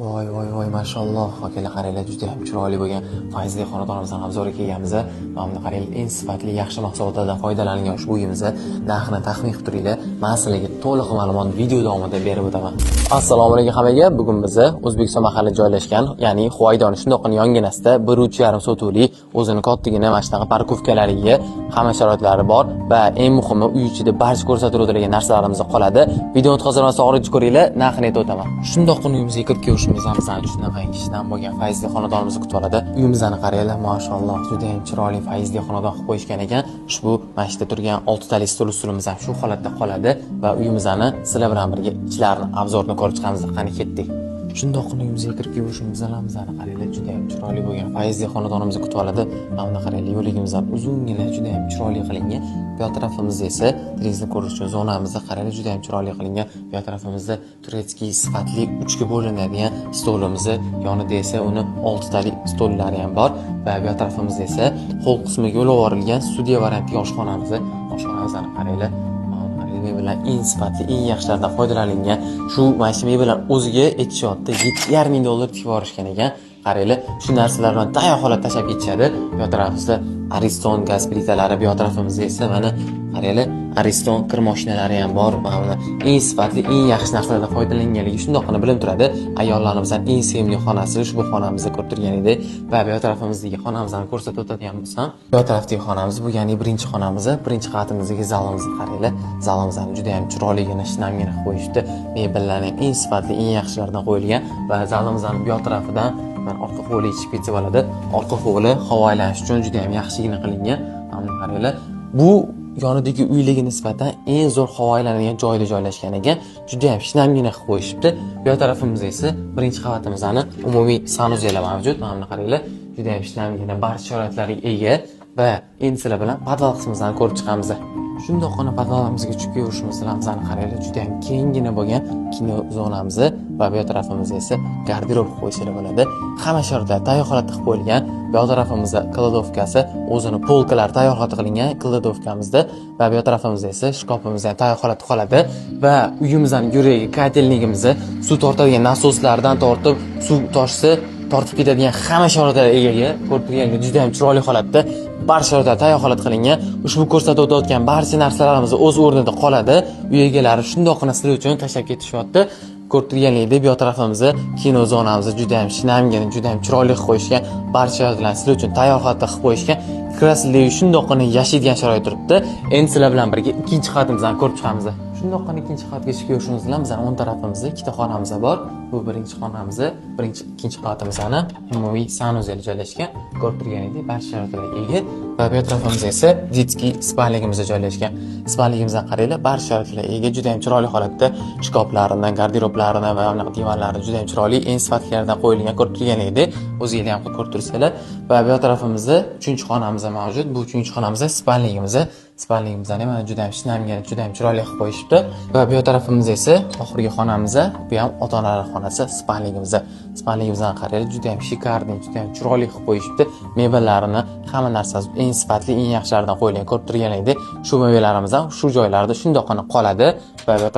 Voy, mashalloh. Akalar qaranglar, juda ham chiroyli bo'lgan Fayzli xonadonimizdan obzorga kelganmiz. Mana bunda qaranglar, eng sifatli, yaxshi mahsulotlardan foydalanilgan ushbu uyimiz narxini taxmin qilib turinglar. Men sizlarga to'liq ma'lumotni video davomida berib o'taman. Assalomu alaykum hammaga. Bugun biz O'zbekiston mahallida joylashgan, ya'ni Huaydon shundoqqina yonginasida 1.5 sotuvli o'zini kattagina mana shunaqa parkovkalariga hamma sharoitlari bor va eng muhimi uy ichida barcha ko'rsatib o'tilgan narsalarimiz qoladi. Videoni o'tkazmasdan oxirigacha ko'ringlar, narxini aytib o'taman. Shundoqqina uyimizga kirib kelishimiz ham bizani shunaqa kishidan bo'lgan Fayzli xonadonimizni kutib oladi. Uyimizni qaranglar, mashalloh, juda ham chiroyli Fayzli xonadon qilib qo'yishgan ekan. Ushbu mashina turgan 6 talik stol-ustulimiz ham shu holatda qoladi va uyimizni sizlar bilan birga ichlarini obzorini ko'rib chiqamiz. Qani ketdik. Shundoqqina uyimizga kirib kelishimiz bilan bizani qaranglar, juda ham chiroyli bo'lgan Fayzli xonadonimizni kutib oladi. Mana bunda qaranglar, yo'ligimiz ham uzungina, juda ham chiroyli qilingan. Bu tarafimizda esa televizni ko'rish uchun zonamizda qaranglar, juda ham chiroyli qilingan. Bu tarafimizda turetskiy sifatli 3 ga bo'linadigan stolimiz, yonida esa uni 6 talik stollari ham bor va bu tarafimizda esa hol qismiga yo'l yuborilgan studiya variantli oshxonamiz. Oshxonamizni qaranglar. Mebellar eng sifatli, eng yaxshilardan foydalanilgan. Shu mashina mebellar o'ziga aytishyapti, $7,500 tikib yuborishgan ekan. Qaranglar, shu narsalar bilan tayyor holatda tashab ketishadi. Bu tarafimizda Ariston gaz plitalari, bu tarafimizda esa mana qaranglar, Ariston kir mashinalari ham bor. Mana eng sifatli, eng yaxshi narsalardan foydalanganligi shundoqqina bilinib turadi. Ayollarimizdan eng sevimli xonasi ushbu xonamizda ko'rib turgan edi. Va bu tarafimizdagi xonamizni ko'rsatib o'tadigan bo'lsam, bu tarafdagi xonamiz bu, ya'ni birinchi xonamiz, birinchi qavatimizdagi zalimizni qaranglar. Zalimiz ham juda ham chiroyligina, shinamgina qilib qo'yishdi. Mebellarning eng sifatli, eng yaxshilaridan qo'yilgan va zalimizning bu tarafidan orqa hovli chiqib ketsa bo'ladi. Orqa hovli havo aylanish uchun juda ham yaxshigina qilingan. Mana qaranglar. Bu yonidagi uylarga nisbatan eng zo'r havo aylanadigan joyda joylashgan ekan. Juda ham shinamgina qilib qo'yishibdi. Bu tarafimizda esa birinchi qavatimizning umumiy sanuzellar mavjud. Mana qaranglar, juda ham shinamgina, barcha sharoitlarga ega va endi sizlar bilan podval qismimizni ko'rib chiqamiz. Shundoqqina podvalimizga tushib kelishimiz bilan bizani qaranglar, juda ham kenggina bo'lgan kino zonamiz va bu tarafimizda esa garderob qo'yishlar bo'ladi. Hamma sharoitlar tayyor holatda qilib qo'yilgan. Bu tarafimizda kladovkasi, o'zini polkalar tayyor holatda qilingan kladovkamizda va bu tarafimizda esa shkafimiz ham tayyor holatda qoladi va uyimizning yuragi katelligimizni suv tortadigan nasoslardan tortib, suv toshsa tortib ketadigan hamma sharoitlarga ega. Ko'rib turganingizdek, juda ham chiroyli holatda barcha sharoitlar tayyor holat qilingan. Ushbu ko'rsatib o'tayotgan barcha narsalarimiz o'z o'rnida qoladi. Uy egalari shundoqqina sizlar uchun tashlab ketishyapti. Ko'rib turganingizdek, bu tarafimizda kino zonamizni juda ham shinamgina, juda ham chiroyli qilib qo'yishgan. Barcha sharoitlarni sizlar uchun tayyor holatda qilib qo'yishgan. Kirasizligi shundoqqina yashaydigan sharoit turibdi. Endi sizlar bilan birga ikkinchi qavatimizni ko'rib chiqamiz. Shundoqqina ikkinchi qavatga chiqib kelishimiz bilan bizning o'ng tarafimizda ikkita xonamiz bor. Bu birinchi xonamiz, ikkinchi qavatimizning umumiy sanuzeli joylashgan. Ko'rib turganingizdek, barcha sharoitlarga ega va bu tarafimizda esa детский spalnigimiz joylashgan. Spalnigimizdan qaranglar, barcha sharoitlarga ega, juda ham chiroyli holatda shkaflaridan, garderoblaridan va unaqa divanlari juda ham chiroyli, eng sifatlilardan qo'yilgan. Ko'rib turganingizdek, o'zingizlar ham ko'rib tursanglar. Va bu tarafimizda 3-xonamiz mavjud. Bu 3-xonamiz spalnigimiz. Spalnigimizdan ham juda ham shinamgina, juda ham chiroyli qilib qo'yishibdi. Va bu tarafimizda esa oxirgi xonamiz, bu ham ota-onalar xonasi, spalnigimiz. Spalnigimizdan qaranglar, juda ham shikarli, juda ham chiroyli qilib qo'yishibdi. Mebellarini, hamma narsasi eng sifatli, eng yaxshilaridan qo'yilgan. Ko'rib turganingizdek, shu mebelarimiz ham shu joylarda shundoqqina qoladi va bu